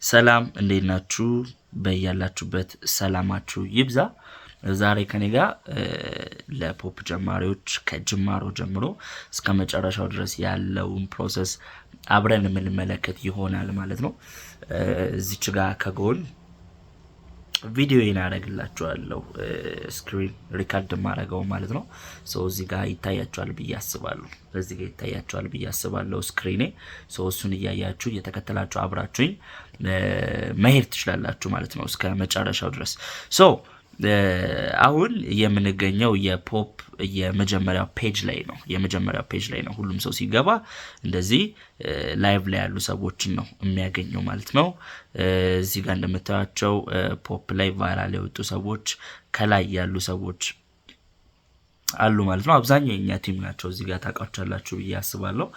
ሰላም እንዴት ናችሁ? በያላችሁበት ሰላማችሁ ይብዛ። ዛሬ ከኔ ጋር ለፖፕ ጀማሪዎች ከጅማሮ ጀምሮ እስከ መጨረሻው ድረስ ያለውን ፕሮሰስ አብረን የምንመለከት ይሆናል ማለት ነው። እዚች ጋር ከጎን ቪዲዮ እናደርግላችኋለሁ ስክሪን ሪካርድ ማድረገው ማለት ነው። እዚህ ጋር ይታያችኋል ብዬ አስባለሁ። እዚህ ጋር ይታያችኋል ብዬ አስባለሁ ስክሪኔ። እሱን እያያችሁ እየተከተላችሁ አብራችሁኝ መሄድ ትችላላችሁ ማለት ነው እስከ መጨረሻው ድረስ። አሁን የምንገኘው የፖፕ የመጀመሪያው ፔጅ ላይ ነው። ሁሉም ሰው ሲገባ እንደዚህ ላይቭ ላይ ያሉ ሰዎችን ነው የሚያገኘው ማለት ነው። እዚህ ጋር እንደምታዩቸው ፖፕ ላይ ቫይራል የወጡ ሰዎች ከላይ ያሉ ሰዎች አሉ ማለት ነው። አብዛኛው የኛ ቲም ናቸው። እዚህ ጋር ታውቃቻላችሁ ብዬ አስባለሁ።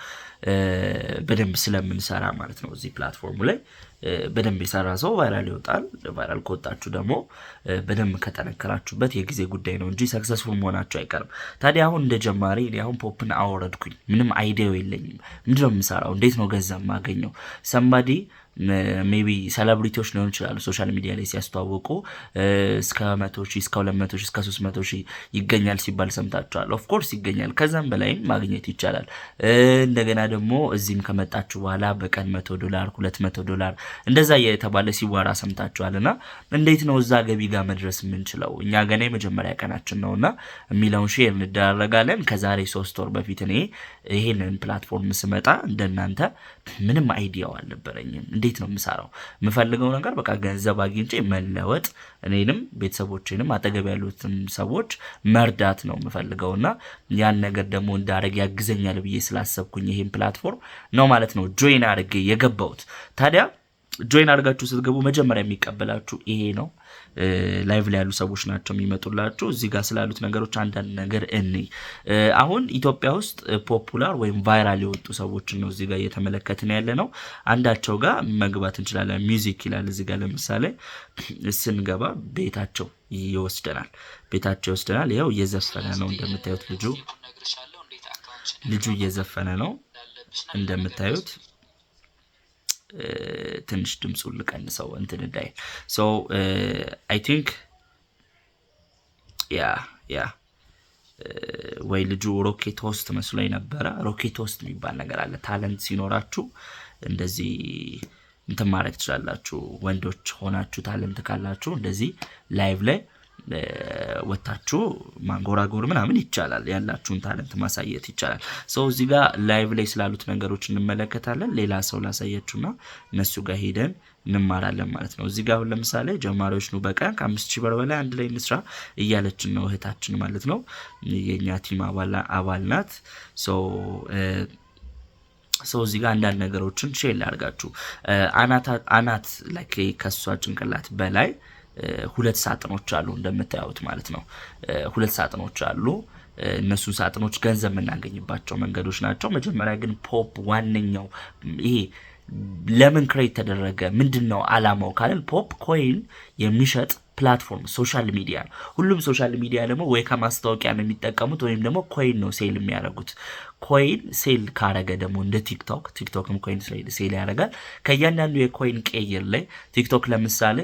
በደንብ ስለምንሰራ ማለት ነው። እዚህ ፕላትፎርሙ ላይ በደንብ የሰራ ሰው ቫይራል ይወጣል። ቫይራል ከወጣችሁ ደግሞ በደንብ ከተነከራችሁበት የጊዜ ጉዳይ ነው እንጂ ሰክሰስፉል መሆናችሁ አይቀርም። ታዲያ አሁን እንደ ጀማሪ እኔ አሁን ፖፕን አወረድኩኝ። ምንም አይዲያው የለኝም። ምንድነው የምሰራው? እንዴት ነው ገንዘብ ማገኘው? ሰምባዲ ሜቢ ሴሌብሪቲዎች ሊሆኑ ይችላሉ ሶሻል ሚዲያ ላይ ሲያስተዋውቁ እስከ 100,000 እስከ 200,000 እስከ 300,000 ይገኛል ሲባል ሰምታችኋል። ኦፍ ኮርስ ይገኛል። ከዛም በላይም ማግኘት ይቻላል። እንደገና ደግሞ እዚህም ከመጣችሁ በኋላ በቀን $100 $200 እንደዛ የተባለ ሲዋራ ሰምታችኋልና እንዴት ነው እዛ ገቢ ጋር መድረስ የምንችለው? እኛ ገና የመጀመሪያ ቀናችን ነውና የሚለውን ሼር እንደራረጋለን። ከዛሬ 3 ወር በፊት እኔ ይሄንን ፕላትፎርም ስመጣ እንደናንተ ምንም አይዲያው አልነበረኝም። እንዴት ነው የምሰራው? የምፈልገው ነገር በቃ ገንዘብ አግኝቼ መለወጥ፣ እኔንም ቤተሰቦቼንም አጠገብ ያሉትን ሰዎች መርዳት ነው የምፈልገውና ያን ነገር ደግሞ እንዳረግ ያግዘኛል ብዬ ስላሰብኩኝ ይሄን ፕላትፎርም ነው ማለት ነው ጆይን አድርጌ የገባሁት። ታዲያ ጆይን አድርጋችሁ ስትገቡ መጀመሪያ የሚቀበላችሁ ይሄ ነው። ላይቭ ላይ ያሉ ሰዎች ናቸው የሚመጡላችሁ። እዚህ ጋር ስላሉት ነገሮች አንዳንድ ነገር አሁን ኢትዮጵያ ውስጥ ፖፑላር ወይም ቫይራል የወጡ ሰዎችን ነው እዚህ ጋር እየተመለከትን ያለ ነው። አንዳቸው ጋር መግባት እንችላለን። ሚውዚክ ይላል እዚህ ጋር ለምሳሌ ስንገባ ቤታቸው ይወስደናል። ይኸው እየዘፈነ ነው እንደምታዩት። ልጁ እየዘፈነ ነው እንደምታዩት። ትንሽ ድምጹን ልቀንሰው እንትን እንዳይ። አይ ቲንክ ወይ ልጁ ሮኬት ሆስት መስሎኝ ነበረ። ሮኬት ሆስት የሚባል ነገር አለ። ታለንት ሲኖራችሁ እንደዚህ እንትን ማድረግ ትችላላችሁ። ወንዶች ሆናችሁ ታለንት ካላችሁ እንደዚህ ላይቭ ላይ ወጣችሁ ማንጎራጎር ምናምን ይቻላል። ያላችሁን ታለንት ማሳየት ይቻላል። እዚህ ጋር ላይቭ ላይ ስላሉት ነገሮች እንመለከታለን። ሌላ ሰው ላሳያችሁና እነሱ ጋር ሄደን እንማራለን ማለት ነው። እዚህ ጋር አሁን ለምሳሌ ጀማሪዎች ነው በቀን ከ5,000 ብር በላይ አንድ ላይ እንስራ እያለችን ነው እህታችን ማለት ነው። የኛ ቲም አባል ናት። እዚህ ጋር አንዳንድ ነገሮችን ሼር ላድርጋችሁ። አናት ላይ ከሷ ጭንቅላት በላይ 2 ሳጥኖች አሉ እንደምታዩት ማለት ነው። 2 ሳጥኖች አሉ። እነሱ ሳጥኖች ገንዘብ የምናገኝባቸው መንገዶች ናቸው። መጀመሪያ ግን ፖፕ ዋነኛው ይሄ ለምን ክሬት ተደረገ? ምንድነው አላማው ካለን ፖፕ ኮይን የሚሸጥ ፕላትፎርም ሶሻል ሚዲያ ነው። ሁሉም ሶሻል ሚዲያ ደግሞ ወይ ከማስታወቂያ ነው የሚጠቀሙት ወይም ደግሞ ኮይን ነው ሴል የሚያደርጉት። ኮይን ሴል ካረገ ደግሞ እንደ ቲክቶክም ኮይን ሴል ያደርጋል። ከእያንዳንዱ የኮይን ቀይር ላይ ቲክቶክ ለምሳሌ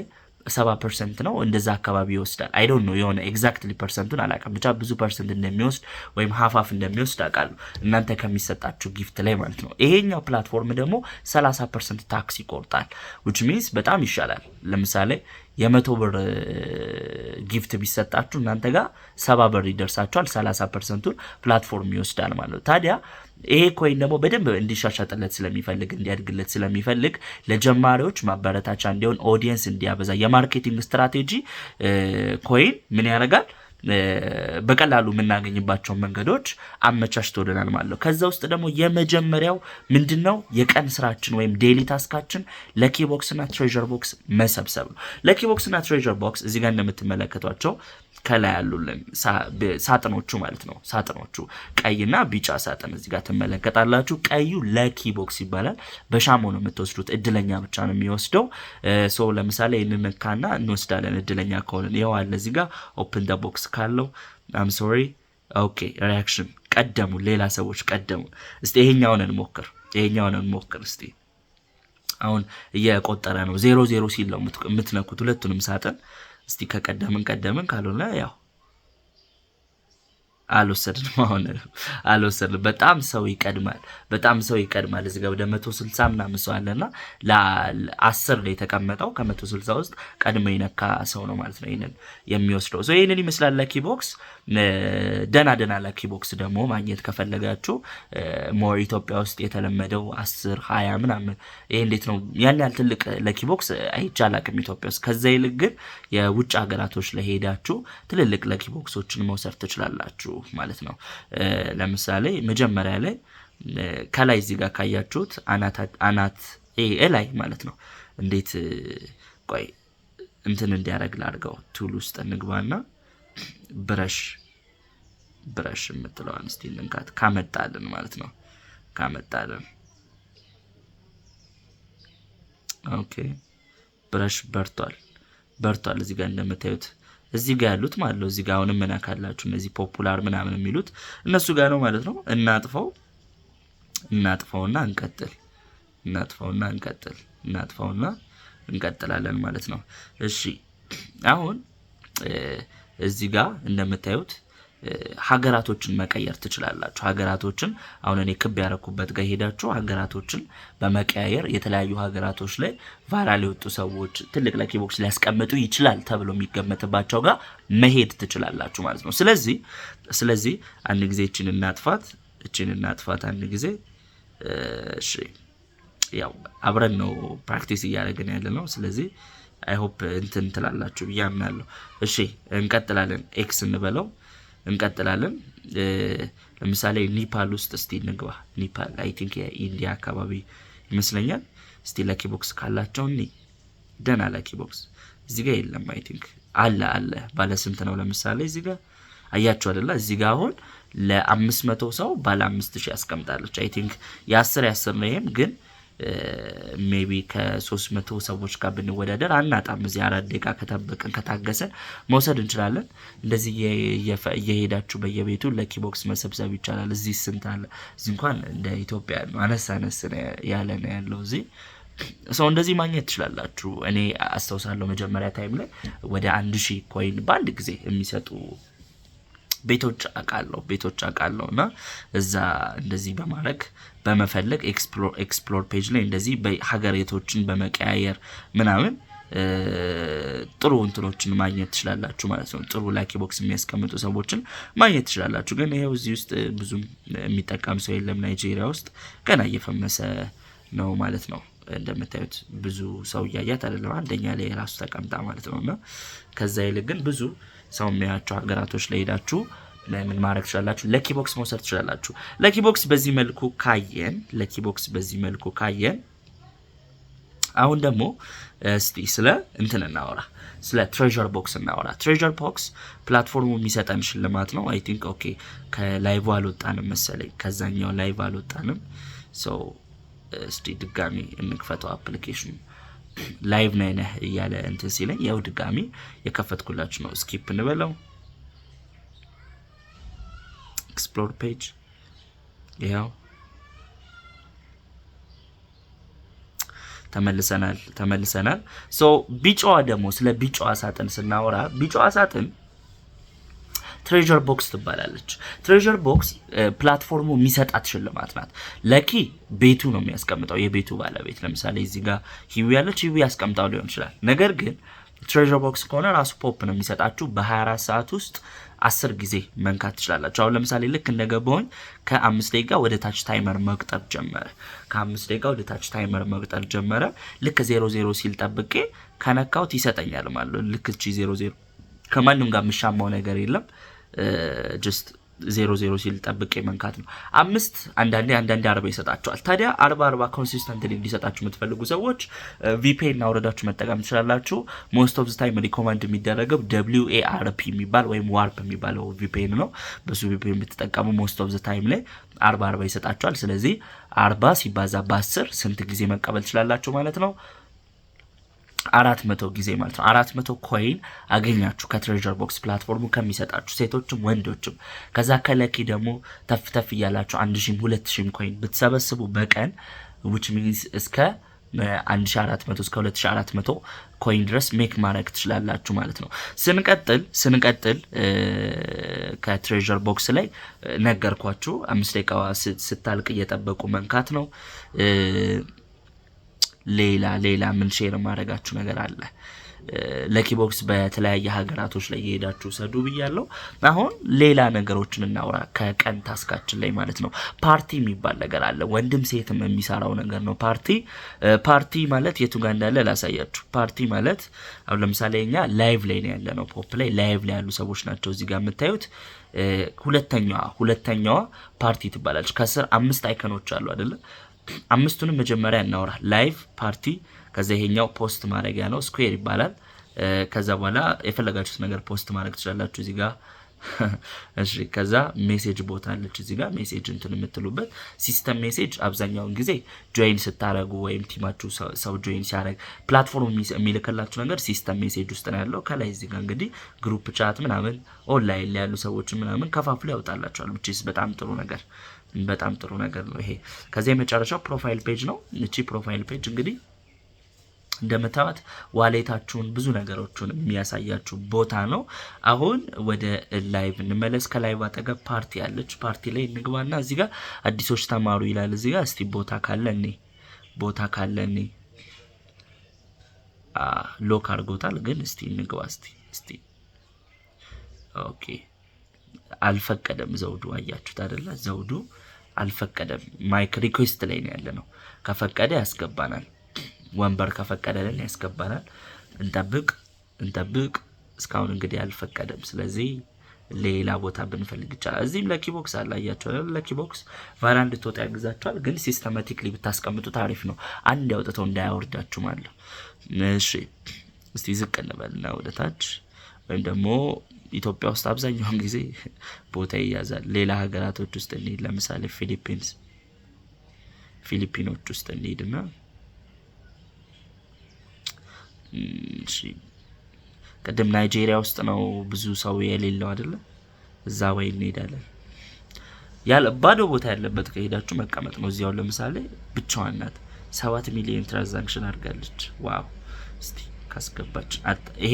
7% ነው እንደዛ አካባቢ ይወስዳል። አይ ዶንት ኖ የሆነ ኤግዛክትሊ ፐርሰንቱን አላውቅም። ብቻ ብዙ ፐርሰንት እንደሚወስድ ወይም ሃፍ እንደሚወስድ አውቃለሁ እናንተ ከሚሰጣችሁ ጊፍት ላይ ማለት ነው። ይሄኛው ፕላትፎርም ደግሞ 30% ታክስ ይቆርጣል። which means በጣም ይሻላል። ለምሳሌ የ100 ብር ጊፍት ቢሰጣችሁ እናንተ ጋር 70 ብር ይደርሳችኋል። 30%ቱን ፕላትፎርም ይወስዳል ማለት ነው። ታዲያ ይሄ ኮይን ደግሞ በደንብ እንዲሻሻጥለት ስለሚፈልግ እንዲያድግለት ስለሚፈልግ ለጀማሪዎች ማበረታቻ እንዲሆን ኦዲየንስ እንዲያበዛ የማርኬቲንግ ስትራቴጂ ኮይን ምን ያደርጋል? በቀላሉ የምናገኝባቸው መንገዶች አመቻችቶልናል ማለት ነው። ከዛ ውስጥ ደግሞ የመጀመሪያው ምንድነው? የቀን ስራችን ወይም ዴሊ ታስካችን ለኪ ቦክስ እና ትሬዠር ቦክስ መሰብሰብ ነው። ለኪ ቦክስ እና ትሬዠር ቦክስ እዚህ ጋር እንደምትመለከቷቸው ከላይ ያሉልን ሳጥኖቹ ማለት ነው። ሳጥኖቹ ቀይና ቢጫ ሳጥን እዚህ ጋር ትመለከታላችሁ። ቀዩ ለኪ ቦክስ ይባላል። በሻሞ ነው የምትወስዱት። እድለኛ ብቻ ነው የሚወስደው። ለምሳሌ እንነካና እንወስዳለን እድለኛ ከሆነ። ይሄው አለ እዚህ ጋር ኦፕን ዘ ቦክስ ካለው አም ሶሪ ኦኬ ሪአክሽን ቀደሙ፣ ሌላ ሰዎች ቀደሙ። እስቲ ይሄኛውን እንሞክር እስቲ አሁን እየቆጠረ ነው። 00 ሲል ነው የምትነኩት ሁለቱንም ሳጥን። እስቲ ከቀደምን ካልሆነ ያው አልወሰድንም። አሁን አልወሰድንም። በጣም ሰው ይቀድማል። እዚህ ጋር ወደ 160 ምናምን ሰው አለና ለ10 ላይ የተቀመጠው ከ160 ውስጥ ቀድሞ የነካ ሰው ነው ማለት ነው ይሄንን የሚወስደው። ሶ ይሄንን ይመስላል ለኪ ቦክስ። ደና ለኪ ቦክስ ደግሞ ማግኘት ከፈለጋችሁ ሞር ኢትዮጵያ ውስጥ የተለመደው 10 20 ምናምን ይሄ እንዴት ነው ያን ያህል ትልቅ ለኪ ቦክስ አይቻላልም ኢትዮጵያ ውስጥ። ከዛ ይልቅ ግን የውጭ ሀገራቶች ላይ ሄዳችሁ ትልልቅ ለኪ ቦክሶችን መውሰድ ትችላላችሁ ማለት ነው። ለምሳሌ መጀመሪያ ላይ ከላይ እዚህ ጋር ካያችሁት አናት ላይ ማለት ነው። እንዴት ቆይ እንትን እንዲያረግ ላድርገው። ቱል ውስጥ እንግባና ብረሽ የምትለዋን እስቲ እንንካት። ካመጣልን ማለት ነው። ካመጣልን ኦኬ። ብረሽ በርቷል እዚህ ጋር እንደምታዩት እዚህ ጋር ያሉት ማለት ነው። እዚህ ጋር አሁንም መናካላችሁ እነዚህ ፖፑላር ምናምን የሚሉት እነሱ ጋር ነው ማለት ነው። እናጥፈውና እንቀጥላለን ማለት ነው። እሺ አሁን እዚህ ጋር እንደምታዩት ሀገራቶችን መቀየር ትችላላችሁ። ሀገራቶችን አሁን እኔ ክብ ያረኩበት ጋር ሄዳችሁ ሀገራቶችን በመቀያየር የተለያዩ ሀገራቶች ላይ ቫይራል የወጡ ሰዎች ትልቅ ለኪ ቦክስ ሊያስቀምጡ ይችላል ተብሎ የሚገመትባቸው ጋር መሄድ ትችላላችሁ ማለት ነው። ስለዚህ አንድ ጊዜ እቺን እናጥፋት አንድ ጊዜ። እሺ ያው አብረን ነው ፕራክቲስ እያደረግን ያለ ነው። ስለዚህ አይ ሆፕ እንትን ትላላችሁ ብዬ አምናለሁ። እሺ እንቀጥላለን። ኤክስ እንበለው እንቀጥላለን። ለምሳሌ ኔፓል ውስጥ እስቲ እንግባ። ኔፓል አይ ቲንክ የኢንዲያ አካባቢ ይመስለኛል። እስቲ ለኪ ቦክስ ካላቸው ደና ለኪ ቦክስ እዚህ ጋር የለም። አይ ቲንክ አለ ባለ ስንት ነው? ለምሳሌ እዚህ ጋር አያችሁ አይደለ? እዚህ ጋር አሁን ለ500 ሰው ባለ 5000 ያስቀምጣለች። አይ ቲንክ የ10 ነው። ይሄም ግን ሜቢ ከ300 ሰዎች ጋር ብንወዳደር አናጣም። እዚህ 4 ደቂቃ ከጠበቅን ከታገሰን መውሰድ እንችላለን። እንደዚህ እየሄዳችሁ በየቤቱ ለኪ ቦክስ መሰብሰብ ይቻላል። እዚህ ስንት አለ? እዚህ እንኳን እንደ ኢትዮጵያ አነስ ያለ ነው ያለው እዚህ ሰው እንደዚህ ማግኘት ትችላላችሁ። እኔ አስተውሳለሁ መጀመሪያ ታይም ላይ ወደ 1000 ኮይን በአንድ ጊዜ የሚሰጡ ቤቶች አቃለው እና እዛ እንደዚህ በመፈለግ ኤክስፕሎር ፔጅ ላይ እንደዚህ በሀገራቶችን በመቀያየር ምናምን ጥሩ እንትኖችን ማግኘት ትችላላችሁ ማለት ነው። ጥሩ ለኪ ቦክስ የሚያስቀምጡ ሰዎችን ማግኘት ትችላላችሁ። ግን ይሄው እዚህ ውስጥ ብዙም የሚጠቀም ሰው የለም። ናይጄሪያ ውስጥ ገና እየፈመሰ ነው ማለት ነው። እንደምታዩት ብዙ ሰው እያያት አይደለም። አንደኛ ላይ ራሱ ተቀምጣ ማለት ነውና ከዛ ይልቅ ግን ብዙ ሰው የሚያያቸው ሀገራቶች ላይ ሄዳችሁ ምን ማድረግ ትችላላችሁ? ለኪ ቦክስ መውሰድ ትችላላችሁ። ለኪ ቦክስ በዚህ መልኩ ካየን አሁን ደግሞ እስቲ ስለ እንትን እናወራ፣ ስለ ትሬዠር ቦክስ እናወራ። ትሬዠር ቦክስ ፕላትፎርሙ የሚሰጠን ሽልማት ነው። አይ ቲንክ ኦኬ ከላይቭ አልወጣንም መሰለኝ፣ ከዛኛው ላይቭ አልወጣንም። ሶ እስቲ ድጋሚ እንክፈተው አፕሊኬሽኑ። ላይቭ ነህ እያለ እንትን ሲለኝ ያው ድጋሚ የከፈትኩላችሁ ነው። ስኪፕ እንበለው። ኤክስፕሎር ፔጅ ያው ተመልሰናል። ሶ ቢጫዋ ደግሞ ስለ ቢጫዋ ሳጥን ስናወራ ቢጫዋ ሳጥን ትሬዠር ቦክስ ትባላለች። ትሬዠር ቦክስ ፕላትፎርሙ የሚሰጣት ሽልማት ናት። ለኪ ቤቱ ነው የሚያስቀምጠው፣ የቤቱ ባለቤት። ለምሳሌ እዚህ ጋር ሂዊ ያለች ሂዊ ያስቀምጣው ሊሆን ይችላል። ነገር ግን ትሬዠር ቦክስ ከሆነ ራሱ ፖፕ ነው የሚሰጣችሁ። በ24 ሰዓት ውስጥ 10 ጊዜ መንካት ትችላላችሁ። አሁን ለምሳሌ ልክ እንደገባሁኝ ከ5 ደቂቃ ወደ ታች ታይመር መቁጠር ጀመረ። ልክ 00 ሲል ጠብቄ ከነካውት ይሰጠኛል ማለት ነው። ልክ እቺ 00 ከማንም ጋር የምሻማው ነገር የለም። ጀስት 00 ሲል ጠብቄ መንካት ነው። 5 አንዳንዴ 40 ይሰጣችኋል። ታዲያ 40 ኮንሲስተንትሊ እንዲሰጣችሁ የምትፈልጉ ሰዎች VPN አውርዳችሁ መጠቀም ትችላላችሁ። ሞስት ኦፍ ዘ ታይም ሪኮመንድ የሚደረገው WARP የሚባል ወይም ዋርፕ የሚባለው VPN ነው። በሱ VPN የምትጠቀሙ ሞስት ኦፍ ዘ ታይም ላይ 40 ይሰጣችኋል። ስለዚህ 40 ሲባዛ በ10 ስንት ጊዜ መቀበል ትችላላችሁ ማለት ነው? 400 ጊዜ ማለት ነው። 400 ኮይን አገኛችሁ ከትሬዠር ቦክስ ፕላትፎርሙ ከሚሰጣችሁ ሴቶችም ወንዶችም። ከዛ ከለኪ ደግሞ ተፍ እያላችሁ 1000 2000 ኮይን ብትሰበስቡ በቀን which means እስከ 1400 እስከ 2400 ኮይን ድረስ ሜክ ማድረግ ትችላላችሁ ማለት ነው። ስንቀጥል ከትሬዠር ቦክስ ላይ ነገርኳችሁ 5 ደቂቃዋ ስታልቅ እየጠበቁ መንካት ነው። ሌላ ምን ሼር ማድረጋችሁ ነገር አለ? ለኪ ቦክስ በተለያየ ሀገራቶች ላይ እየሄዳችሁ ሰዱ ብያለሁ። አሁን ሌላ ነገሮችን እናውራ ከቀን ታስካችን ላይ ማለት ነው። ፓርቲ የሚባል ነገር አለ። ወንድም ሴትም የሚሰራው ነገር ነው። ፓርቲ ማለት የቱ ጋር እንዳለ ላሳያችሁ። ፓርቲ ማለት አሁን ለምሳሌ እኛ ላይቭ ላይ ነው ያለነው። ፖፕ ላይ ላይቭ ላይ ያሉ ሰዎች ናቸው እዚህ ጋር የምታዩት። ሁለተኛዋ ፓርቲ ትባላለች። ከስር 5 አይከኖች አሉ አይደለ? 5ቱንም መጀመሪያ እናውራ። ላይቭ፣ ፓርቲ፣ ከዛ ይሄኛው ፖስት ማድረጊያ ነው፣ ስኩዌር ይባላል። ከዛ በኋላ የፈለጋችሁት ነገር ፖስት ማድረግ ትችላላችሁ እዚህ ጋር። እሺ ከዛ ሜሴጅ ቦታ አለች እዚህ ጋር ሜሴጅ እንትን የምትሉበት ሲስተም ሜሴጅ። አብዛኛውን ጊዜ ጆይን ስታረጉ ወይም ቲማችሁ ሰው ጆይን ሲያደርግ ፕላትፎርም የሚልክላችሁ ነገር ሲስተም ሜሴጅ ውስጥ ነው ያለው። ከላይ እዚህ ጋር እንግዲህ ግሩፕ ቻት ምናምን ኦንላይን ላይ ያሉ ሰዎች ምናምን ከፋፍሎ ያወጣላችኋል። which በጣም ጥሩ ነገር ነው ይሄ። ከዚህ የመጨረሻው ፕሮፋይል ፔጅ ነው። እቺ ፕሮፋይል ፔጅ እንግዲህ እንደምታዩት ዋሌታችሁን ብዙ ነገሮችን የሚያሳያችሁ ቦታ ነው። አሁን ወደ ላይቭ እንመለስ። ከላይቭ አጠገብ ፓርቲ አለች። ፓርቲ ላይ እንግባና እዚህ ጋር አዲሶች ተማሩ ይላል እዚህ ጋር። እስቲ ቦታ ካለ እኔ ሎክ አድርጎታል ግን እስቲ እንግባ እስቲ ኦኬ አልፈቀደም ዘውዱ። አያችሁት አይደለ? ዘውዱ አልፈቀደም። ማይክ ሪኩዌስት ላይ ነው ያለነው። ከፈቀደ ያስገባናል። ወንበር ከፈቀደልን ያስገባናል። እንጠብቅ። እስካሁን እንግዲህ አልፈቀደም። ስለዚህ ሌላ ቦታ ብንፈልግ ይቻላል። እዚህም ለኪ ቦክስ አለ። አያችሁ አይደል? ለኪ ቦክስ ቫራንድ ተወጣ ያግዛችኋል። ግን ሲስተማቲክሊ ብታስቀምጡት አሪፍ ነው። አንድ ያውጥተው እንዳያወርዳችሁ ማለት ነው። እሺ እስቲ ዝቅ እንበልና ወደ ታች ወይም ደግሞ ኢትዮጵያ ውስጥ አብዛኛውን ጊዜ ቦታ ይያዛል። ሌላ ሀገራቶች ውስጥ እንሂድ። ለምሳሌ ፊሊፒኖች ውስጥ እንሂድና እሺ ቅድም ናይጄሪያ ውስጥ ነው ብዙ ሰው የሌለው አይደለ? እዛ ወይ እንሄዳለን። ባዶ ቦታ ያለበት ከሄዳችሁ መቀመጥ ነው። እዚያው ለምሳሌ ብቻዋን ናት 7 ሚሊዮን ትራንዛክሽን አድርጋለች። ዋው! እስቲ ካስገባች ይሄ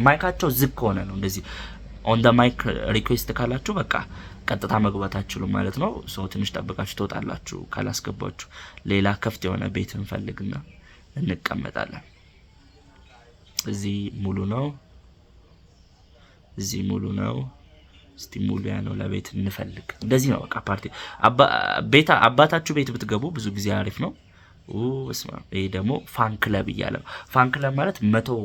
ማይካቸው ዝግ ሆነ ነው እንደዚህ ኦን ደ ማይክ ሪኩዌስት ካላችሁ በቃ ቀጥታ መግባት አትችሉም ማለት ነው። ሶ ትንሽ ጠብቃችሁ ትወጣላችሁ ካላስገባችሁ። ሌላ ከፍት የሆነ ቤት እንፈልግና እንቀመጣለን። እዚህ ሙሉ ነው። እስቲ ሙሉ ያለው ለቤት እንፈልግ። እንደዚህ ነው በቃ ፓርቲ። አባታችሁ ቤት ብትገቡ ብዙ ጊዜ አሪፍ ነው። ይሄ ደግሞ ፋን ክለብ እያለ ነው። ፋን ክለብ ማለት 100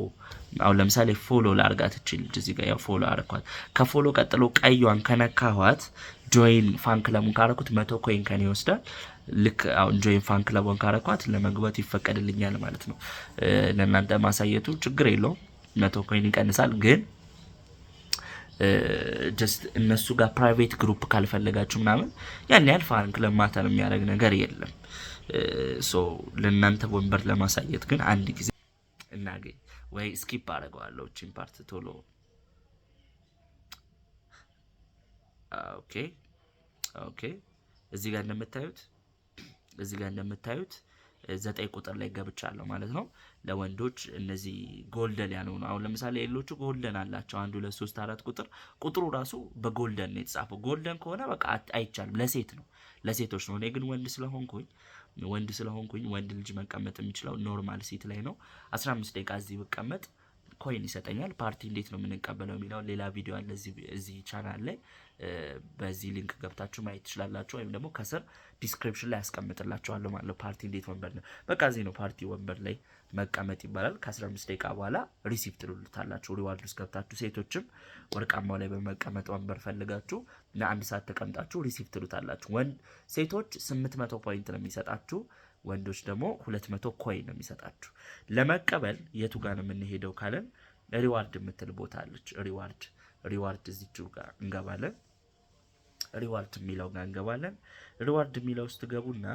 አሁን ለምሳሌ ፎሎ ላርጋት እቺ ልጅ እዚህ ጋር ያው ፎሎ አረኳት። ከፎሎ ቀጥሎ ቀይዋን ከነካኋት ጆይን ፋን ክለቡን ካረኩት 100 ኮይን ከኔ ይወስዳል። ልክ አሁን ጆይን ፋን ክለቡን ካረኳት ለመግባት ይፈቀድልኛል ማለት ነው። ለእናንተ ማሳየቱ ችግር የለውም። 100 ኮይን ይቀንሳል። ግን ጀስት እነሱ ጋር ፕራይቬት ግሩፕ ካልፈለጋችሁ ምናምን ያን ያህል ፋን ክለብ ማተር የሚያደርግ ነገር የለም። ሶ ለእናንተ ወንበር ለማሳየት ግን አንድ ጊዜ እናገኝ ወይ ስኪፕ አደርገዋለሁ እቺን ፓርት ቶሎ። ኦኬ እዚህ ጋር እንደምታዩት 9 ቁጥር ላይ ገብቻለሁ ማለት ነው። ለወንዶች እነዚህ ጎልደን ያለው ነው። አሁን ለምሳሌ ሌሎቹ ጎልደን አላቸው 1 2 3 4 ቁጥሩ ራሱ በጎልደን ነው የተጻፈው። ጎልደን ከሆነ በቃ አይቻልም፣ ለሴቶች ነው። እኔ ግን ወንድ ስለሆንኩኝ ወንድ ልጅ መቀመጥ የሚችለው ኖርማል ሲት ላይ ነው። 15 ደቂቃ እዚህ ብቀመጥ ኮይን ይሰጠኛል። ፓርቲ እንዴት ነው የምንቀበለው የሚለው ሌላ ቪዲዮ አለ እዚህ ቻናል ላይ። በዚህ ሊንክ ገብታችሁ ማየት ትችላላችሁ፣ ወይም ደግሞ ከስር ዲስክሪፕሽን ላይ ያስቀምጥላችኋለሁ ማለት ነው። ፓርቲ እንዴት ወንበር ነው በቃ እዚህ ነው ፓርቲ ወንበር ላይ መቀመጥ ይባላል። ከ15 ደቂቃ በኋላ ሪሲቭ ትሉታላችሁ። ሪዋርድ ውስጥ ገብታችሁ ሴቶችም ወርቃማው ላይ በመቀመጥ ወንበር ፈልጋችሁ ለ1 ሰዓት ተቀምጣችሁ ሪሲቭ ትሉታላችሁ። ሴቶች 800 ፖይንት ነው የሚሰጣችሁ፣ ወንዶች ደግሞ 200 ኮይን ነው የሚሰጣችሁ። ለመቀበል የቱ ጋር ነው የምንሄደው ካለን ሪዋርድ የምትል ቦታ አለች። ሪዋርድ እዚህው ጋር እንገባለን። ሪዋርድ የሚለው ውስጥ ገቡና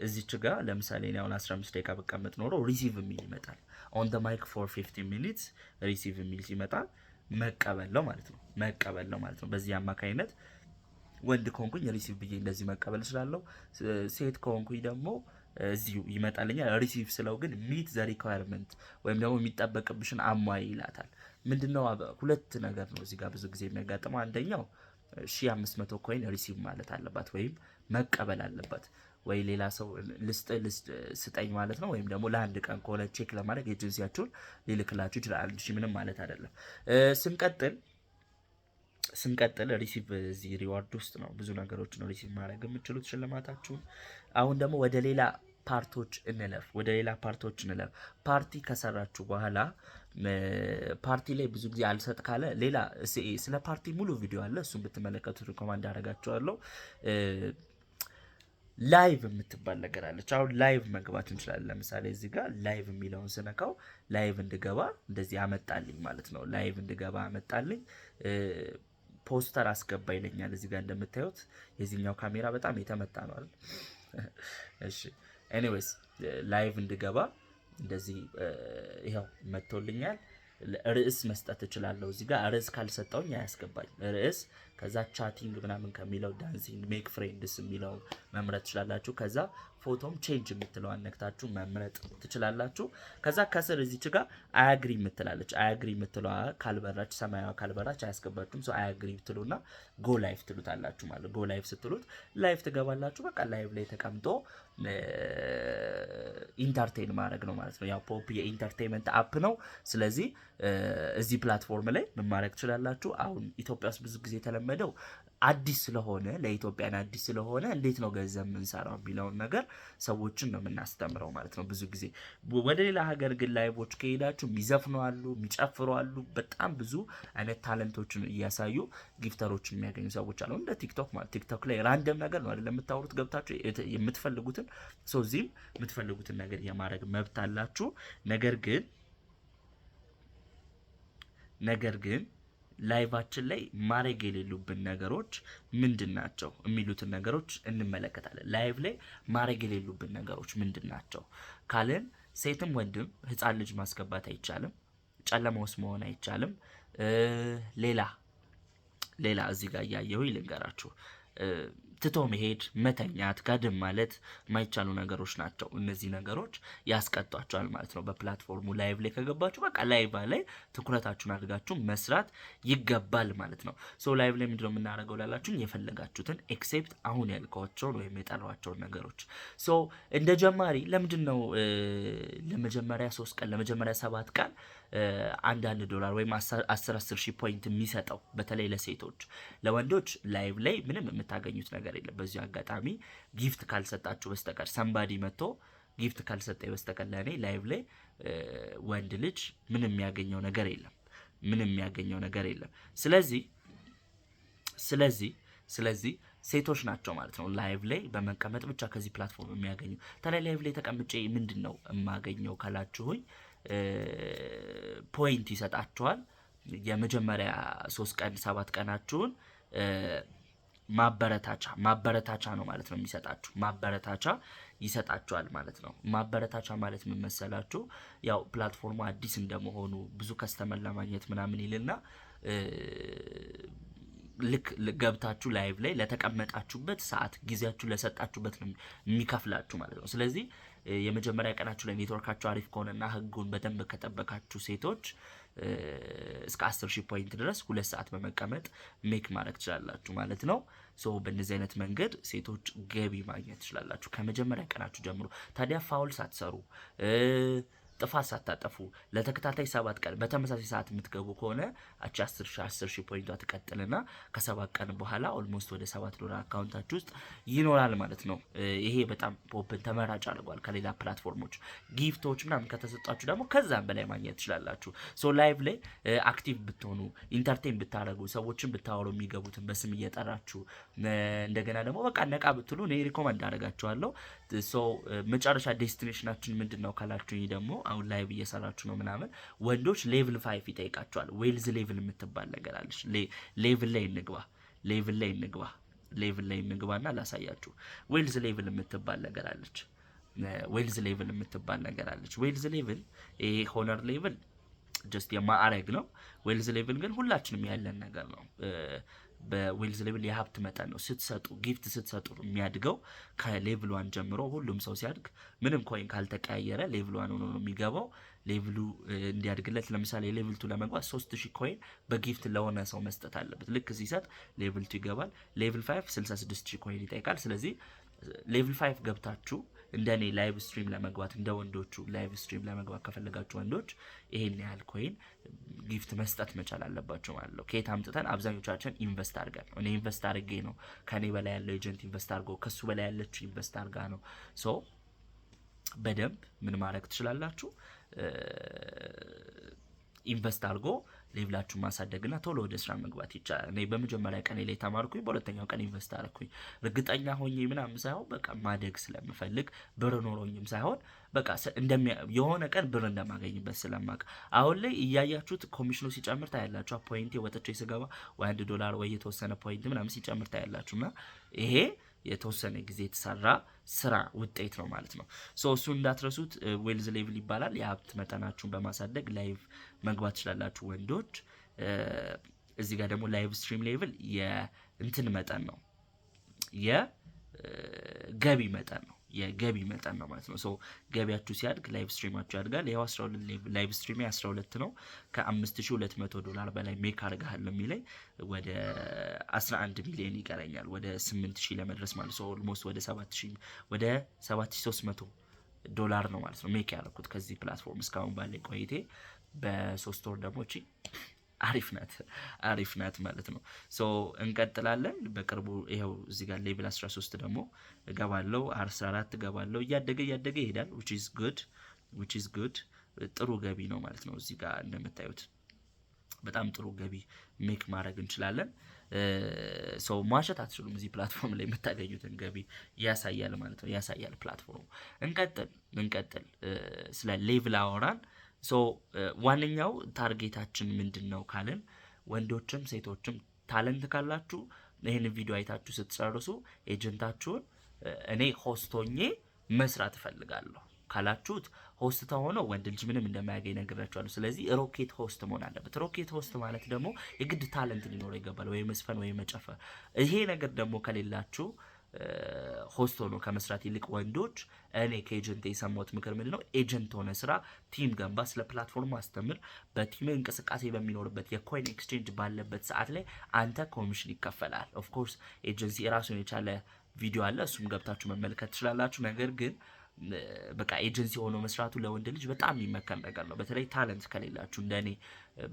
እዚች ጋር ለምሳሌ እኔ አሁን 15 ደቂቃ በቀመጥ ኖሮ ሪሲቭ የሚል ይመጣል። ኦን ደ ማይክ ፎር 15 ሚኒትስ ሪሲቭ የሚል ሲመጣ መቀበል ነው ማለት ነው። በዚህ አማካይነት ወንድ ከሆንኩኝ ሪሲቭ ብዬ እንደዚህ መቀበል እችላለሁ። ሴት ከሆንኩኝ ደግሞ እዚሁ ይመጣልኛል። ሪሲቭ ስለው ግን ሚት ዘ ሪኳየርመንት ወይም ደግሞ የሚጠበቅብሽን አሟይ ይላታል። ምንድነው? ሁለት ነገር ነው እዚህ ጋር ብዙ ጊዜ የሚያጋጥመው። አንደኛው 1500 ኮይን ሪሲቭ ማለት አለባት ወይም መቀበል አለባት፣ ወይ ሌላ ሰው ስጠኝ ማለት ነው። ወይም ደግሞ ለአንድ ቀን ከሆነ ቼክ ለማድረግ ኤጀንሲያችሁን ሊልክላችሁ ይችላል። ምንም ማለት አይደለም። ስንቀጥል ሪሲቭ እዚህ ሪዋርድ ውስጥ ነው ብዙ ነገሮች ነው ሪሲቭ ማድረግ የምችሉት ሽልማታችሁን። አሁን ደግሞ ወደ ሌላ ፓርቶች እንለፍ። ፓርቲ ከሰራችሁ በኋላ ፓርቲ ላይ ብዙ ጊዜ አልሰጥ ካለ ሌላ ስለ ፓርቲ ሙሉ ቪዲዮ አለ፣ እሱን ብትመለከቱ ሪኮማንድ አደርጋችኋለሁ። ላይቭ የምትባል ነገር አለች። አሁን ላይቭ መግባት እንችላለን። ለምሳሌ እዚህ ጋር ላይቭ የሚለውን ስነካው ላይቭ እንድገባ እንደዚህ አመጣልኝ ማለት ነው። ላይቭ እንድገባ አመጣልኝ። ፖስተር አስገባ ይለኛል። እዚህ ጋር እንደምታዩት የዚህኛው ካሜራ በጣም የተመታ ነው አይደል? እሺ ኤኒዌይስ ላይቭ እንድገባ እንደዚህ ይኸው መጥቶልኛል። ርዕስ መስጠት እችላለሁ። እዚህ ጋር ርዕስ ካልሰጠውኝ አያስገባኝ። ርዕስ ከዛ ቻቲንግ ምናምን ከሚለው ዳንሲንግ ሜክ ፍሬንድስ የሚለው መምረጥ ትችላላችሁ። ከዛ ፎቶም ቼንጅ የምትለዋን ነክታችሁ መምረጥ ትችላላችሁ። ከዛ ከስር እዚች ጋር አያግሪ የምትላለች። አያግሪ የምትለዋ ካልበራች፣ ሰማያዋ ካልበራች አያስገባችሁም። ሰው አያግሪ ትሉና ጎ ላይፍ ትሉታላችሁ ማለት። ጎ ላይፍ ስትሉት ላይፍ ትገባላችሁ። በቃ ላይቭ ላይ ተቀምጦ ኢንተርቴን ማድረግ ነው ማለት ነው። ያው ፖፕ የኢንተርቴንመንት አፕ ነው። ስለዚህ እዚህ ፕላትፎርም ላይ ምን ማድረግ ትችላላችሁ። አሁን ኢትዮጵያ ውስጥ ብዙ ጊዜ የተለመደው አዲስ ስለሆነ ለኢትዮጵያን አዲስ ስለሆነ እንዴት ነው ገንዘብ የምንሰራው የሚለውን ነገር ሰዎችን ነው የምናስተምረው ማለት ነው። ብዙ ጊዜ ወደ ሌላ ሀገር ግን ላይቮች ከሄዳችሁ የሚዘፍኑ አሉ፣ የሚጨፍሩ አሉ። በጣም ብዙ አይነት ታለንቶችን እያሳዩ ጊፍተሮችን የሚያገኙ ሰዎች አሉ። እንደ ቲክቶክ ማለት ቲክቶክ ላይ ራንደም ነገር ነው አይደል የምታወሩት፣ ገብታችሁ የምትፈልጉትን ሰው እዚህም የምትፈልጉትን ነገር የማድረግ መብት አላችሁ። ነገር ግን ላይቫችን ላይ ማድረግ የሌሉብን ነገሮች ምንድን ናቸው የሚሉትን ነገሮች እንመለከታለን። ላይቭ ላይ ማድረግ የሌሉብን ነገሮች ምንድን ናቸው ካልን ሴትም ወንድም ህፃን ልጅ ማስገባት አይቻልም። ጨለማ ውስጥ መሆን አይቻልም። ሌላ እዚህ ጋር እያየሁ ልንገራችሁ። ትቶ መሄድ፣ መተኛት፣ ጋድም ማለት የማይቻሉ ነገሮች ናቸው። እነዚህ ነገሮች ያስቀጧቸዋል ማለት ነው። በፕላትፎርሙ ላይቭ ላይ ከገባችሁ በቃ ላይቭ ላይ ትኩረታችሁን አድርጋችሁ መስራት ይገባል ማለት ነው። ሶ ላይቭ ላይ ምንድነው የምናደርገው ላላችሁን የፈለጋችሁትን ኤክሴፕት አሁን ያልኳቸውን ወይም የጠሯቸውን ነገሮች ሶ እንደ ጀማሪ ለምንድነው ለመጀመሪያ 3 ቀን ለመጀመሪያ 7 ቀን $1 ወይም 10 ሺህ ፖይንት የሚሰጠው በተለይ ለሴቶች። ለወንዶች ላይቭ ላይ ምንም የምታገኙት ነገር የለም። በዚህ አጋጣሚ ጊፍት ካልሰጣችሁ በስተቀር ሰምባዲ መጥቶ ጊፍት ካልሰጠኝ በስተቀር ለኔ ላይቭ ላይ ወንድ ልጅ ምንም የሚያገኘው ነገር የለም። ስለዚህ ሴቶች ናቸው ማለት ነው ላይቭ ላይ በመቀመጥ ብቻ ከዚህ ፕላትፎርም የሚያገኙ። ታዲያ ላይቭ ላይ ተቀምጬ ምንድነው የማገኘው ካላችሁኝ ፖይንት ይሰጣችኋል። የመጀመሪያ 3 ቀን 7 ቀናችሁን ማበረታቻ ነው ማለት ነው የሚሰጣችሁ። ማበረታቻ ይሰጣችኋል ማለት ነው። ማበረታቻ ማለት ምን መሰላችሁ? ያው ፕላትፎርሙ አዲስ እንደመሆኑ ብዙ ከስተመር ለማግኘት ምናምን ይልና ልክ ገብታችሁ ላይቭ ላይ ለተቀመጣችሁበት ሰዓት ጊዜያችሁ ለሰጣችሁበት ነው የሚከፍላችሁ ማለት ነው። ስለዚህ የመጀመሪያ ቀናችሁ ላይ ኔትወርካችሁ አሪፍ ከሆነና ህጉን በደንብ ከጠበቃችሁ ሴቶች እስከ 10 ሺህ ፖይንት ድረስ 2 ሰዓት በመቀመጥ ሜክ ማድረግ ትችላላችሁ ማለት ነው። ሶ በእነዚህ አይነት መንገድ ሴቶች ገቢ ማግኘት ትችላላችሁ ከመጀመሪያ ቀናችሁ ጀምሮ። ታዲያ ፋውል ሳትሰሩ ጥፋት ሳታጠፉ ለተከታታይ 7 ቀን በተመሳሳይ ሰዓት የምትገቡ ከሆነ አቺ 10 ሺህ ፖይንቷ ትቀጥልና ከ7 ቀን በኋላ ኦልሞስት ወደ $7 አካውንታችሁ ውስጥ ይኖራል ማለት ነው። ይሄ በጣም ፖፕን ተመራጭ አድርጓል ከሌላ ፕላትፎርሞች። ጊፍቶች ምናምን ከተሰጣችሁ ደግሞ ከዛም በላይ ማግኘት ትችላላችሁ። ሶ ላይቭ ላይ አክቲቭ ብትሆኑ፣ ኢንተርቴን ብታረጉ፣ ሰዎችን ብታወሩ የሚገቡትን በስም እየጠራችሁ እንደገና ደግሞ በቃ ነቃ ብትሉ እኔ ሪኮመንድ አደርጋችኋለሁ። ሶ መጨረሻ ዴስቲኔሽናችን ምንድነው ካላችሁ ደግሞ አሁን ላይቭ እየሰራችሁ ነው ምናምን ወንዶች ሌቭል 5 ይጠይቃቸዋል። ዌልዝ ሌቭል የምትባል ነገር አለች። ሌቭል ላይ እንግባና ላሳያችሁ። ዌልዝ ሌቭል የምትባል ነገር አለች። ዌልዝ ሌቭል ይሄ ሆነር ሌቭል ጀስት የማዕረግ ነው። ዌልዝ ሌቭል ግን ሁላችንም ያለን ነገር ነው። በዌልዝ ሌቭል የሀብት መጠን ነው። ስትሰጡ ጊፍት ስትሰጡ የሚያድገው ከሌቭል 1 ጀምሮ ሁሉም ሰው ሲያድግ ምንም ኮይን ካልተቀያየረ ሌቭል 1 ሆኖ ነው የሚገባው። ሌቭሉ እንዲያድግለት ለምሳሌ ሌቭል 2 ለመግባት 3000 ኮይን በጊፍት ለሆነ ሰው መስጠት አለበት። ልክ ሲሰጥ ሌቭል 2 ይገባል። ሌቭል 5 66000 ኮይን ይጠይቃል። ስለዚህ ሌቭል 5 ገብታችሁ እንደኔ ላይቭ ስትሪም ለመግባት እንደ ወንዶቹ ላይቭ ስትሪም ለመግባት ከፈለጋችሁ ወንዶች ይሄን ያህል ኮይን ጊፍት መስጠት መቻል አለባቸው ማለት ነው። ከየት አምጥተን? አብዛኞቻችን ኢንቨስት አድርገን ነው። እኔ ኢንቨስት አድርጌ ነው። ከኔ በላይ ያለው ኤጀንት ኢንቨስት አድርጎ ከሱ በላይ ያለችው ኢንቨስት አድርጋ ነው። ሶ በደንብ ምን ማድረግ ትችላላችሁ? ኢንቨስት አድርጎ ሌቭላችሁ ማሳደግና ቶሎ ወደ ስራ መግባት ይቻላል። እኔ በመጀመሪያ ቀን ላይ ተማርኩኝ፣ በሁለተኛው ቀን ኢንቨስት አደረኩኝ። እርግጠኛ ሆኜ ምናምን ሳይሆን በቃ ማደግ ስለምፈልግ ብር ኖሮኝም ሳይሆን በቃ የሆነ ቀን ብር እንደማገኝበት ስለማቅ አሁን ላይ እያያችሁት ኮሚሽኑ ሲጨምር ታያላችሁ። ፖይንቴ ወጥቼ ስገባ ወይ $1 ወይ የተወሰነ ፖይንት ምናምን ሲጨምር ታያላችሁና ይሄ የተወሰነ ጊዜ የተሰራ ስራ ውጤት ነው ማለት ነው። ሶ እሱ እንዳትረሱት። ዌልዝ ሌቭል ይባላል። የሀብት መጠናችሁን በማሳደግ ላይቭ መግባት ትችላላችሁ ወንዶች። እዚህ ጋር ደግሞ ላይቭ ስትሪም ሌቭል የእንትን መጠን ነው፣ የገቢ መጠን ነው። የገቢ መጠን ነው ማለት ነው። ሶ ገቢያችሁ ሲያድግ ላይቭ ስትሪማችሁ ያድጋል። ይሄው 12 ላይቭ ስትሪም 12 ነው። $5200 በላይ ሜክ አድርጋል የሚለኝ ወደ 11 ሚሊዮን ይቀረኛል ወደ 8000 ለመድረስ ማለት ነው። ኦልሞስት ወደ 7000 ወደ $7300 ነው ማለት ነው ሜክ ያደረኩት ከዚህ ፕላትፎርም እስካሁን ባለ ቆይቴ። በ3 ወር ደግሞ እቺ አሪፍ ናት ማለት ነው። ሶ እንቀጥላለን። በቅርቡ ይሄው እዚህ ጋር ሌቭል 13 ደግሞ እገባለሁ፣ 14 እገባለሁ። እያደገ ይሄዳል which is good ጥሩ ገቢ ነው ማለት ነው። እዚህ ጋር እንደምታዩት በጣም ጥሩ ገቢ ሜክ ማድረግ እንችላለን። ሶ ማሸት አትችሉም። እዚህ ፕላትፎርም ላይ የምታገኙትን ገቢ ያሳያል ማለት ነው። ያሳያል ፕላትፎርሙ። እንቀጥል። ስለ ሌቭል አወራን። ሶ ዋነኛው ታርጌታችን ምንድን ነው ካልን ወንዶችም ሴቶችም ታለንት ካላችሁ ይህን ቪዲዮ አይታችሁ ስትጨርሱ ኤጀንታችሁን እኔ ሆስት ሆኜ መስራት እፈልጋለሁ ካላችሁት ሆስት ተሆነው ወንድ ልጅ ምንም እንደማያገኝ ነግራችኋለሁ። ስለዚህ ሮኬት ሆስት መሆን አለበት። ሮኬት ሆስት ማለት ደግሞ የግድ ታለንት ሊኖረው ይገባል፣ ወይ መስፈን ወይ መጨፈር። ይሄ ነገር ደግሞ ከሌላችሁ ሆስት ሆኖ ከመስራት ይልቅ ወንዶች እኔ ከኤጀንት የሰማሁት ምክር ምንድነው? ኤጀንት ሆነ ስራ፣ ቲም ገንባ፣ ስለ ፕላትፎርም አስተምር። በቲም እንቅስቃሴ በሚኖርበት የኮይን ኤክስቼንጅ ባለበት ሰዓት ላይ አንተ ኮሚሽን ይከፈላል። ኦፍ ኮርስ ኤጀንሲ የራሱን የቻለ ቪዲዮ አለ፣ እሱም ገብታችሁ መመልከት ትችላላችሁ። ነገር ግን በቃ ኤጀንሲ ሆኖ መስራቱ ለወንድ ልጅ በጣም የሚመከር ነገር ነው። በተለይ ታለንት ከሌላችሁ እንደኔ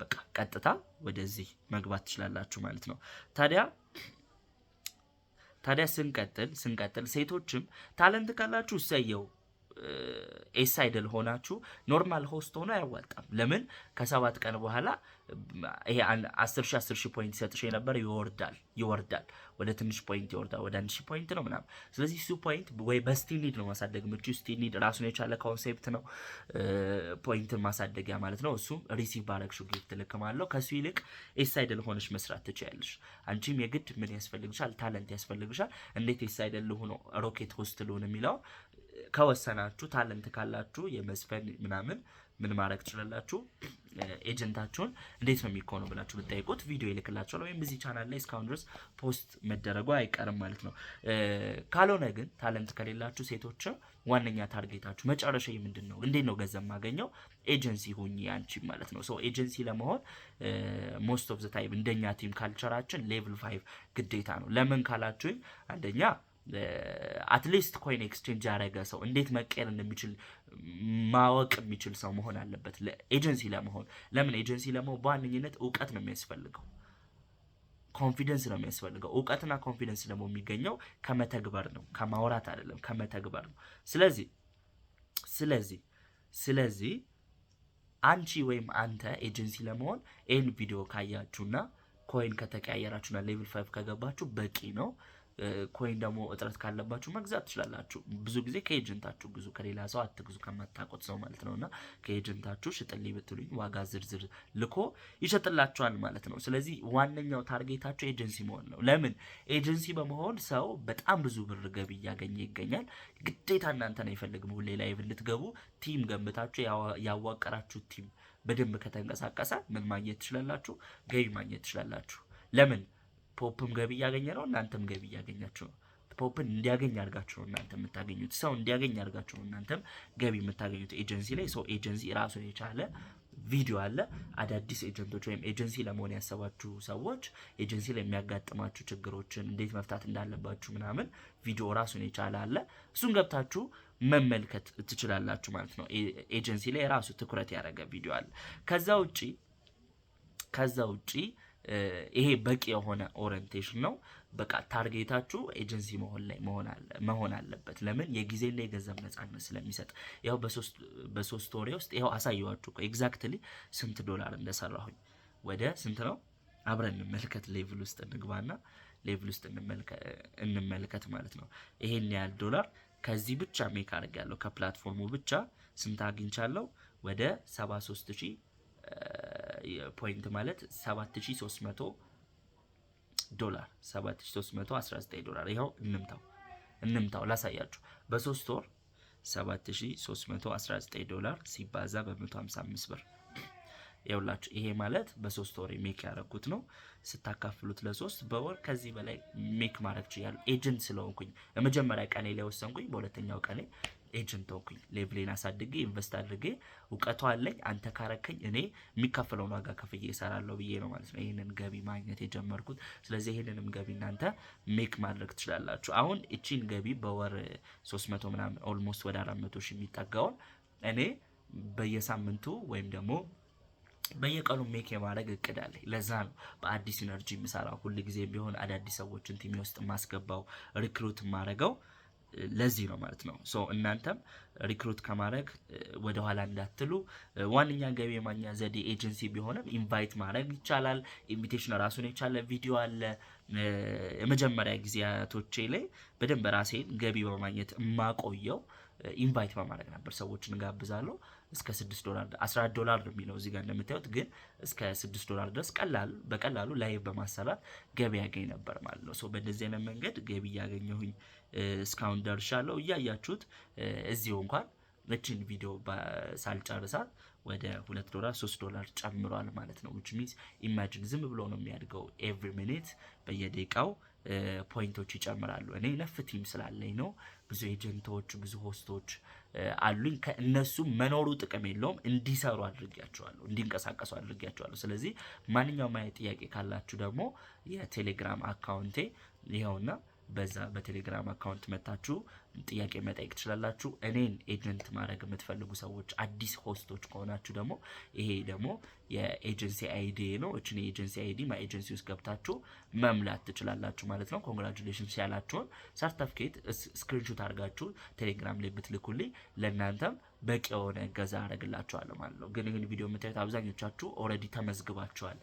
በቃ ቀጥታ ወደዚህ መግባት ትችላላችሁ ማለት ነው። ታዲያ ስንቀጥል ሴቶችም ታለንት ካላችሁ እሰየው። ኤስ አይደል ሆናችሁ ኖርማል ሆስት ሆኖ አያዋጣም። ለምን? ከ7 ቀን በኋላ ይሄ 10,000 ፖይንት ይሰጥሽ የነበረ ይወርዳል፣ ወደ ትንሽ ፖይንት ይወርዳል፣ ወደ 1000 ፖይንት ነው ምናምን። ስለዚህ እሱ ፖይንት ወይ በስቲኒድ ነው ማሳደግ የምትችይው። ስቲኒድ ራሱን የቻለ ኮንሴፕት ነው፣ ፖይንትን ማሳደጊያ ማለት ነው። እሱም ሪሲቭ ባረግሽው ጊፍት ልክማለሁ። ከሱ ይልቅ ኤስ አይደል ሆነሽ መስራት ትችያለሽ። አንቺም የግድ ምን ያስፈልግሻል? ታለንት ያስፈልግሻል። እንዴት ኤስ አይደል ሆኖ ሮኬት ሆስት ልሆን የሚለው ከወሰናችሁ ታለንት ካላችሁ የመስፈን ምናምን ምን ማድረግ ትችላላችሁ? ኤጀንታችሁን እንዴት ነው የሚኮነው ብላችሁ ብትጠይቁት ቪዲዮ ይልክላችኋል፣ ወይም በዚህ ቻናል ላይ እስካሁን ድረስ ፖስት መደረጉ አይቀርም ማለት ነው። ካልሆነ ግን ታለንት ከሌላችሁ ሴቶች ዋነኛ ታርጌታችሁ መጨረሻ ምንድን ነው? እንዴት ነው ገንዘብ ማገኘው? ኤጀንሲ ሁኚ አንቺ ማለት ነው። ሶ ኤጀንሲ ለመሆን ሞስት ኦፍ ዘ ታይም እንደኛ ቲም ካልቸራችን ሌቭል 5 ግዴታ ነው። ለምን ካላችሁኝ አንደኛ አትሊስት ኮይን ኤክስቼንጅ ያደረገ ሰው እንዴት መቀየር እንደሚችል ማወቅ የሚችል ሰው መሆን አለበት ኤጀንሲ ለመሆን። ለምን ኤጀንሲ ለመሆን በዋነኝነት እውቀት ነው የሚያስፈልገው፣ ኮንፊደንስ ነው የሚያስፈልገው። እውቀትና ኮንፊደንስ ደግሞ የሚገኘው ከመተግበር ነው፣ ከማውራት አይደለም፣ ከመተግበር ነው። ስለዚህ አንቺ ወይም አንተ ኤጀንሲ ለመሆን ይህን ቪዲዮ ካያችሁና ኮይን ከተቀያየራችሁና ሌቭል 5 ከገባችሁ በቂ ነው። ኮይን ደግሞ እጥረት ካለባችሁ መግዛት ትችላላችሁ። ብዙ ጊዜ ከኤጀንታችሁ ግዙ፣ ከሌላ ሰው አትግዙ፣ ከማታውቁት ሰው ማለት ነውና ከኤጀንታችሁ ሽጥልኝ ብትሉኝ ዋጋ ዝርዝር ልኮ ይሸጥላችኋል ማለት ነው። ስለዚህ ዋነኛው ታርጌታችሁ ኤጀንሲ መሆን ነው። ለምን? ኤጀንሲ በመሆን ሰው በጣም ብዙ ብር ገቢ እያገኘ ይገኛል። ግዴታ እናንተን አይፈልግም ሁሌ ላይቭ እንድትገቡ። ቲም ገንብታችሁ ያዋቀራችሁ ቲም በደንብ ከተንቀሳቀሰ ምን ማግኘት ትችላላችሁ? ገቢ ማግኘት ትችላላችሁ። ለምን? ፖፕም ገቢ እያገኘ ነው፣ እናንተም ገቢ እያገኛችሁ ነው። ፖፕን እንዲያገኝ አድርጋችሁ ነው እናንተ የምታገኙት፣ ሰው እንዲያገኝ አድርጋችሁ ነው እናንተም ገቢ የምታገኙት ኤጀንሲ ላይ። ሰው ኤጀንሲ ራሱን የቻለ ቪዲዮ አለ። አዳዲስ ኤጀንቶች ወይም ኤጀንሲ ለመሆን ያሰባችሁ ሰዎች ኤጀንሲ ላይ የሚያጋጥማችሁ ችግሮችን እንዴት መፍታት እንዳለባችሁ ምናምን ቪዲዮ ራሱን የቻለ አለ። እሱን ገብታችሁ መመልከት ትችላላችሁ ማለት ነው። ኤጀንሲ ላይ ራሱ ትኩረት ያደረገ ቪዲዮ አለ። ከዛ ውጪ ይሄ በቂ የሆነ ኦሪየንቴሽን ነው። በቃ ታርጌታችሁ ኤጀንሲ መሆን አለበት። ለምን? የጊዜና የገንዘብ ነፃነት ስለሚሰጥ። ያው በሶስት ወሬ ውስጥ ይኸው አሳየዋችሁ ኤግዛክትሊ ስንት ዶላር እንደሰራሁኝ። ወደ ስንት ነው? አብረን እንመልከት። ሌቭል ውስጥ እንግባና ሌቭል ውስጥ እንመልከት ማለት ነው። ይሄን ያህል ዶላር ከዚህ ብቻ ሜክ አድርጌያለሁ። ከፕላትፎርሙ ብቻ ስንት አግኝቻለሁ? ወደ 73000 ፖይንት ማለት 7300 ዶላር 7319 ዶላር። ይኸው እንምታው ላሳያችሁ። በ3 ወር 7319 ዶላር ሲባዛ በ155 ብር ይኸውላችሁ። ይሄ ማለት በ3 ወር ሜክ ያደረኩት ነው። ስታካፍሉት ለ3 በወር ከዚህ በላይ ሜክ ማድረግ ችያለሁ። ኤጀንት ስለሆንኩኝ የመጀመሪያ ቀኔ ላይ ወሰንኩኝ። በሁለተኛው ቀኔ ኤጀንት ሆንኩኝ። ሌቭሌን አሳድጌ ኢንቨስት አድርጌ እውቀቱ አለኝ። አንተ ካረከኝ እኔ የሚከፈለውን ዋጋ ከፍዬ እሰራለሁ ብዬ ነው ማለት ነው ይህንን ገቢ ማግኘት የጀመርኩት። ስለዚህ ይህንንም ገቢ እናንተ ሜክ ማድረግ ትችላላችሁ። አሁን እቺን ገቢ በወር 300 ምናምን ኦልሞስት ወደ 400 ሺህ የሚጠጋውን እኔ በየሳምንቱ ወይም ደግሞ በየቀኑ ሜክ የማድረግ እቅድ አለኝ። ለዛ ነው በአዲስ ኢነርጂ የምሰራው። ሁልጊዜ ቢሆን አዳዲስ ሰዎችን ቲም ውስጥ ማስገባው ሪክሩት ማድረገው ለዚህ ነው ማለት ነው። ሶ እናንተም ሪክሩት ከማድረግ ወደ ኋላ እንዳትሉ። ዋነኛ ገቢ የማግኛ ዘዴ ኤጀንሲ ቢሆንም ኢንቫይት ማድረግ ይቻላል። ኢንቪቴሽን ራሱን የቻለ ቪዲዮ አለ። የመጀመሪያ ጊዜያቶቼ ላይ በደንብ ራሴን ገቢ በማግኘት የማቆየው ኢንቫይት በማድረግ ነበር። ሰዎችን ጋብዛለሁ። እስከ $6 $14 ነው የሚለው እዚህ ጋር እንደምታዩት፣ ግን እስከ $6 ድረስ በቀላሉ ላይቭ በማሰራት ገቢ ያገኝ ነበር ማለት ነው። ሶ በእንደዚህ አይነት መንገድ ገቢ እያገኘሁኝ እስካሁን ደርሻለሁ። እያያችሁት እዚሁ እንኳን እችን ቪዲዮ ሳልጨርሳት ወደ $2 $3 ጨምሯል ማለት ነው። which means imagine ዝም ብሎ ነው የሚያድገው። ኤቭሪ ሚኒት በየደቂቃው ፖይንቶች ይጨምራሉ። እኔ ነፍ ቲም ስላለኝ ነው። ብዙ ኤጀንቶች ብዙ ሆስቶች አሉኝ። ከእነሱ መኖሩ ጥቅም የለውም። እንዲሰሩ አድርጊያቸዋለሁ፣ እንዲንቀሳቀሱ አድርጊያቸዋለሁ። ስለዚህ ማንኛውም አይነት ጥያቄ ካላችሁ ደግሞ የቴሌግራም አካውንቴ ይኸውና፣ በዛ በቴሌግራም አካውንት መታችሁ ጥያቄ መጠየቅ ትችላላችሁ። እኔን ኤጀንት ማድረግ የምትፈልጉ ሰዎች አዲስ ሆስቶች ከሆናችሁ ደግሞ ይሄ ደግሞ የኤጀንሲ አይዲ ነው። እቺ የኤጀንሲ አይዲ ማይ ኤጀንሲ ውስጥ ገብታችሁ መምላት ትችላላችሁ ማለት ነው። ኮንግራቹሌሽንስ ያላችሁን ሰርቲፊኬት ስክሪንሾት አድርጋችሁ ቴሌግራም ላይ ብትልኩልኝ ለእናንተም በቂ የሆነ እገዛ አደርግላችኋለሁ ማለት ነው። ግን ይህን ቪዲዮ የምታዩት አብዛኞቻችሁ ኦልሬዲ ተመዝግባችኋል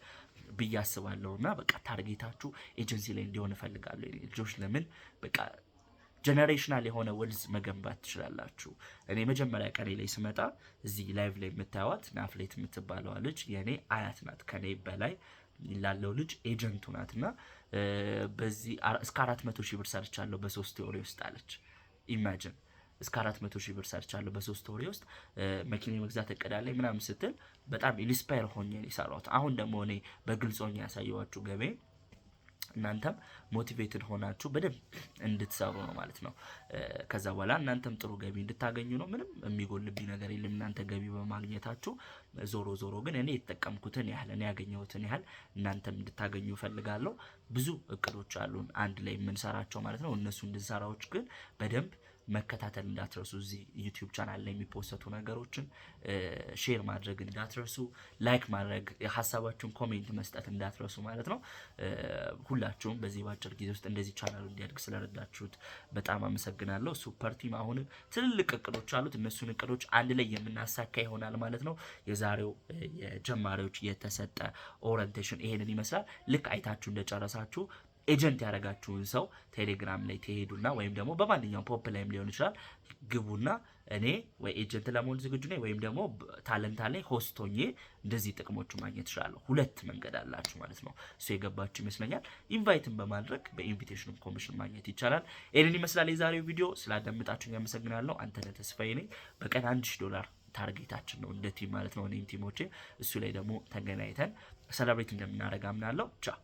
ብዬ አስባለሁና በቃ ታርጌታችሁ ኤጀንሲ ላይ እንዲሆን እፈልጋለሁ ልጆች። ለምን በቃ ጀነሬሽናል የሆነ ወልዝ መገንባት ትችላላችሁ። እኔ መጀመሪያ ቀኔ ላይ ስመጣ እዚህ ላይቭ ላይ የምታዩት ናፍሌት የምትባለዋ ልጅ የኔ አያት ናት። ከኔ በላይ ላለው ልጅ ኤጀንቱ ናትና በዚህ እስከ 400,000 ብር ሰርቻለሁ በ3 ወር ውስጥ አለች። ኢማጂን እስከ 400,000 ብር ሰርቻለሁ በ3 ወር ውስጥ። መኪና መግዛት እቅዳለኝ ምናምን ስትል በጣም ኢንስፓየር ሆኜ ነው የሰራሁት። አሁን ደግሞ እኔ በግልጽ ሆኜ ያሳየኋችሁ ገቤ እናንተም ሞቲቬትድ ሆናችሁ በደንብ እንድትሰሩ ነው ማለት ነው። ከዛ በኋላ እናንተም ጥሩ ገቢ እንድታገኙ ነው። ምንም የሚጎልብኝ ነገር የለም እናንተ ገቢ በማግኘታችሁ። ዞሮ ግን እኔ የተጠቀምኩትን ያህል እኔ ያገኘሁትን ያህል እናንተም እንድታገኙ እፈልጋለሁ። ብዙ እቅዶች አሉን አንድ ላይ የምንሰራቸው ማለት ነው። እነሱ እንድንሰራዎች ግን በደንብ መከታተል እንዳትረሱ። እዚህ ዩቲዩብ ቻናል ላይ የሚፖስቱ ነገሮችን ሼር ማድረግ እንዳትረሱ፣ ላይክ ማድረግ፣ ሀሳባችሁን ኮሜንት መስጠት እንዳትረሱ ማለት ነው። ሁላችሁም በዚህ ባጭር ጊዜ ውስጥ እንደዚህ ቻናሉ እንዲያድግ ስለረዳችሁት በጣም አመሰግናለሁ። ሱፐር ቲም አሁንም ትልልቅ እቅዶች አሉት። እነሱን እቅዶች አንድ ላይ የምናሳካ ይሆናል ማለት ነው። የዛሬው የጀማሪዎች የተሰጠ ኦሪየንቴሽን ይሄንን ይመስላል። ልክ አይታችሁ እንደጨረሳችሁ ኤጀንት ያደረጋችሁን ሰው ቴሌግራም ላይ ትሄዱና ወይም ደግሞ በማንኛውም ፖፕ ላይም ሊሆን ይችላል ግቡና እኔ ወይ ኤጀንት ለመሆን ዝግጁ ነኝ ወይም ደግሞ ታለንት ላይ ሆስት ሆኜ እንደዚህ ጥቅሞቹ ማግኘት እችላለሁ። ሁለት መንገድ አላችሁ ማለት ነው። እሱ የገባችሁ ይመስለኛል። ኢንቫይትን በማድረግ በኢንቪቴሽን ኮሚሽን ማግኘት ይቻላል። ይሄንን ይመስላል የዛሬው ቪዲዮ። ስላዳመጣችሁኝ አመሰግናለሁ። አንተነህ ተስፋዬ ነኝ። በቀን $1,000 ታርጌታችን ነው እንደ ቲም ማለት ነው። እኔም ቲሞቼ እሱ ላይ ደግሞ ተገናኝተን ሰለብሬት እንደምናደርግ አምናለሁ። ቻው